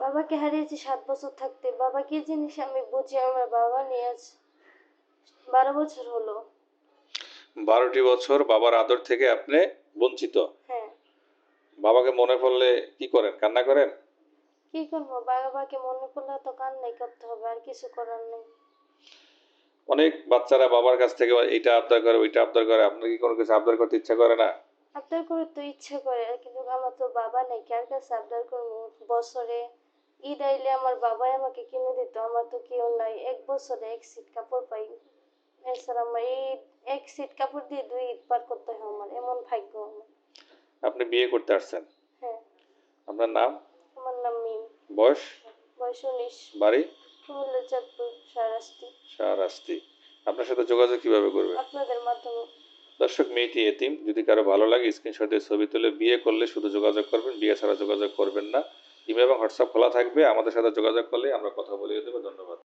বাবাকে হারিয়েছি 7 বছর থাকতে। বাবা কি জিনিস আমি বুঝি, আমার বাবা নিয়ে আজ 12 বছর হলো। 12টি বছর বাবার আদর থেকে আপনি বঞ্চিত। হ্যাঁ। বাবাকে মনে পড়লে কি করেন? কান্না করেন? কি করবো, বাবাকে মনে করলে তো কান্নাই করতে হবে, আর কিছু করার নেই। অনেক বাচ্চারা বাবার কাছ থেকে এইটা আবদার করে, ওইটা আবদার করে। আপনার কি কোনো কিছু আবদার করতে ইচ্ছা করে না? আবদার করে তো ইচ্ছা করে, কিন্তু আমার তো বাবা নেই, কার কাছে আবদার করবো? বছরে ঈদ আইলে আমার বাবাই আমাকে কিনে দিত, আমার তো কেউ নাই। 1 বছরে 1 সেট কাপড় পাই, এছাড়া আমার এই 1 সেট কাপড় দিয়ে 2 ঈদ পার করতে হয়, আমার এমন ভাগ্য আমার। আপনি বিয়ে করতে আসছেন। হ্যাঁ। আপনার নাম? আমার নাম মিম। বয়স? বয়স 19। বাড়ি? কুমিল্লা চাঁদপুর শাহরাস্তি। শাহরাস্তি। আপনার সাথে যোগাযোগ কিভাবে করবে? আপনাদের মাধ্যমে। দর্শক, মেয়েটি এতিম। যদি কারো ভালো লাগে স্ক্রিনশট দিয়ে ছবি তুলে বিয়ে করলে শুধু যোগাযোগ করবেন, বিয়ে ছাড়া যোগাযোগ করবেন না। ইমেল এবং হোয়াটসঅ্যাপ খোলা থাকবে, আমাদের সাথে যোগাযোগ করলে আমরা কথা বলিয়ে দেবো। ধন্যবাদ।